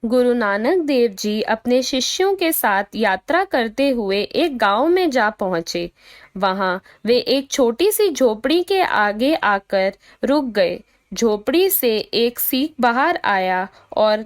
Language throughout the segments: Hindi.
गुरु नानक देव जी अपने शिष्यों के साथ यात्रा करते हुए एक गांव में जा पहुंचे। वहां वे एक छोटी सी झोपड़ी के आगे आकर रुक गए। झोपड़ी से एक सिख बाहर आया और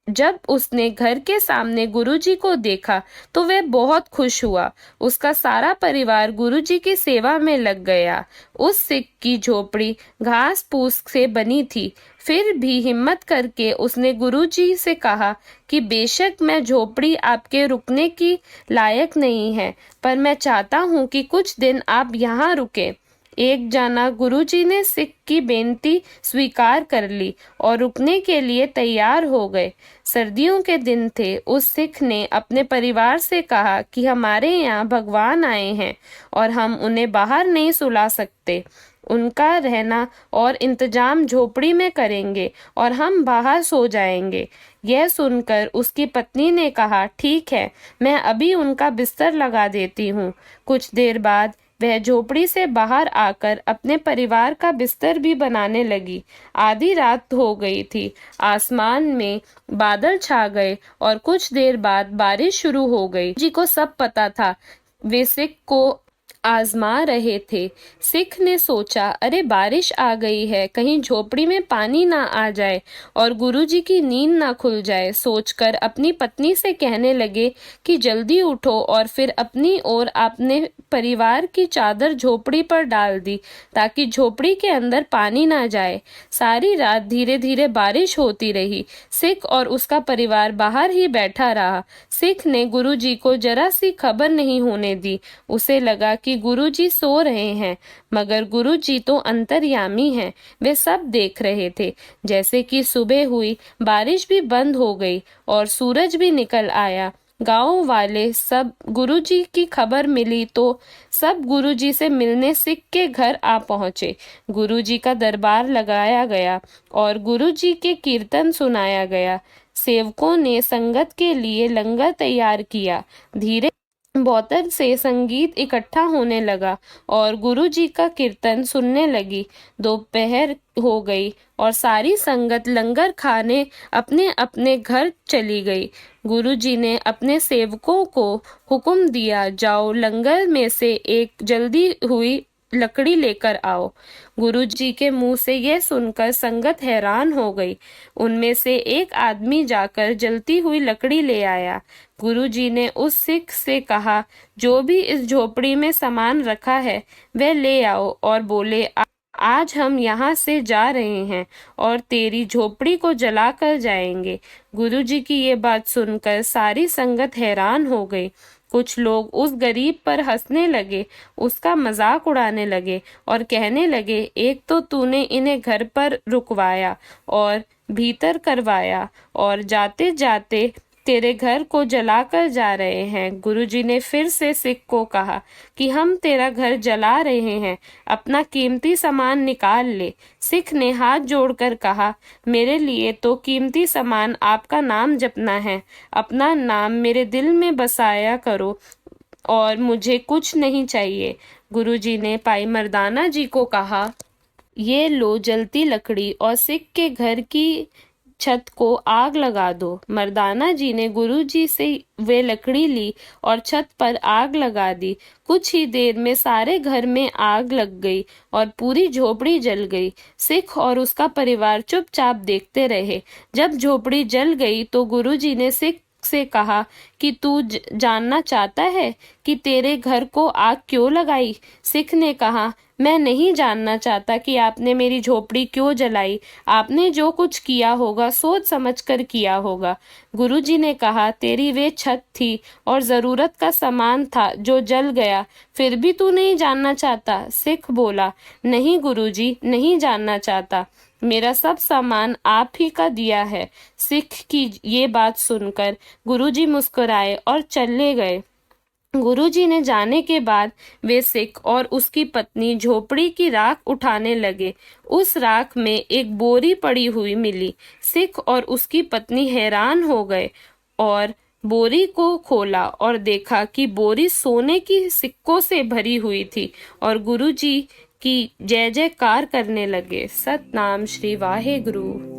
जब उसने घर के सामने गुरुजी को देखा तो वह बहुत खुश हुआ। उसका सारा परिवार गुरुजी की सेवा में लग गया। उस सिख की झोपड़ी घास फूस से बनी थी, फिर भी हिम्मत करके उसने गुरुजी से कहा कि बेशक मैं झोपड़ी आपके रुकने की लायक नहीं है, पर मैं चाहता हूँ कि कुछ दिन आप यहाँ रुकें। एक जना गुरुजी ने सिख की बेनती स्वीकार कर ली और रुकने के लिए तैयार हो गए। सर्दियों के दिन थे। उस सिख ने अपने परिवार से कहा कि हमारे यहाँ भगवान आए हैं और हम उन्हें बाहर नहीं सुला सकते। उनका रहना और इंतजाम झोपड़ी में करेंगे और हम बाहर सो जाएंगे। यह सुनकर उसकी पत्नी ने कहा, ठीक है, मैं अभी उनका बिस्तर लगा देती हूँ। कुछ देर बाद वह झोपड़ी से बाहर आकर अपने परिवार का बिस्तर भी बनाने लगी। आधी रात हो गई थी। आसमान में बादल छा गए और कुछ देर बाद बारिश शुरू हो गई। जी को सब पता था। वे सिख को आजमा रहे थे। सिख ने सोचा, अरे बारिश आ गई है, कहीं झोपड़ी में पानी ना आ जाए और गुरुजी की नींद ना खुल जाए। सोचकर अपनी पत्नी से कहने लगे कि जल्दी उठो और फिर अपनी और अपने परिवार की चादर झोपड़ी पर डाल दी ताकि झोपड़ी के अंदर पानी ना जाए। सारी रात धीरे धीरे बारिश होती रही। सिख और उसका परिवार बाहर ही बैठा रहा। सिख ने गुरुजी को जरा सी खबर नहीं होने दी। उसे लगा कि गुरुजी सो रहे हैं, मगर गुरुजी तो अंतर्यामी हैं। वे सब देख रहे थे। जैसे कि सुबह हुई, बारिश भी बंद हो गई और सूरज भी निकल आया। गांव वाले सब गुरुजी की खबर मिली तो सब गुरुजी से मिलने सिख के घर आ पहुंचे। गुरुजी का दरबार लगाया गया और गुरुजी के कीर्तन सुनाया गया। सेवकों ने संगत के लिए लंगर तैयार किया। धीरे बहुतर से संगीत इकट्ठा होने लगा और गुरुजी का कीर्तन सुनने लगी। दोपहर हो गई और सारी संगत लंगर खाने अपने अपने घर चली गई। गुरुजी ने अपने सेवकों को हुक्म दिया, जाओ लंगर में से एक जल्दी हुई लकड़ी लेकर आओ। गुरुजी के मुंह से यह सुनकर संगत हैरान हो गई। उनमें से एक आदमी जाकर जलती हुई लकड़ी ले आया। गुरुजी ने उस सिख से कहा, जो भी इस झोपड़ी में सामान रखा है वह ले आओ और बोले, आज हम यहाँ से जा रहे हैं और तेरी झोपड़ी को जला कर जाएंगे। गुरुजी की ये बात सुनकर सारी संगत हैरान हो गई। कुछ लोग उस गरीब पर हंसने लगे, उसका मजाक उड़ाने लगे और कहने लगे, एक तो तूने इन्हें घर पर रुकवाया और भीतर करवाया और जाते जाते तेरे घर को जलाकर जा रहे हैं। गुरुजी ने फिर से सिख को कहा कि हम तेरा घर जला रहे हैं, अपना कीमती सामान निकाल ले। सिख ने हाथ जोड़कर कहा, मेरे लिए तो कीमती सामान आपका नाम जपना है। अपना नाम मेरे दिल में बसाया करो और मुझे कुछ नहीं चाहिए। गुरुजी ने भाई मर्दाना जी को कहा, ये लो जलती लकड़ी और सिख के घर की छत को आग लगा दो। मर्दाना जी ने गुरुजी से वे लकड़ी ली और छत पर आग लगा दी। कुछ ही देर में सारे घर में आग लग गई और पूरी झोपड़ी जल गई। सिख और उसका परिवार चुपचाप देखते रहे। जब झोपड़ी जल गई तो गुरुजी ने सिख से कहा कि तू जानना चाहता है कि तेरे घर को आग क्यों लगाई? सिख ने कहा, मैं नहीं जानना चाहता कि आपने मेरी झोपड़ी क्यों जलाई। आपने जो कुछ किया होगा सोच समझकर किया होगा। गुरुजी ने कहा, तेरी वे छत थी और जरूरत का सामान था जो जल गया, फिर भी तू नहीं जानना चाहता? सिख बोला, नहीं गुरुजी, नहीं जानना चाहता, मेरा सब सामान आप ही का दिया है। सिख की ये बात सुनकर गुरुजी मुस्कुराए और चले गए। गुरुजी ने जाने के बाद वे सिख और उसकी पत्नी झोपड़ी की राख उठाने लगे। उस राख में एक बोरी पड़ी हुई मिली। सिख और उसकी पत्नी हैरान हो गए और बोरी को खोला और देखा कि बोरी सोने की सिक्कों से भरी हुई थी और गुरुजी की जय जयकार करने लगे। सतनाम श्री वाहे गुरु।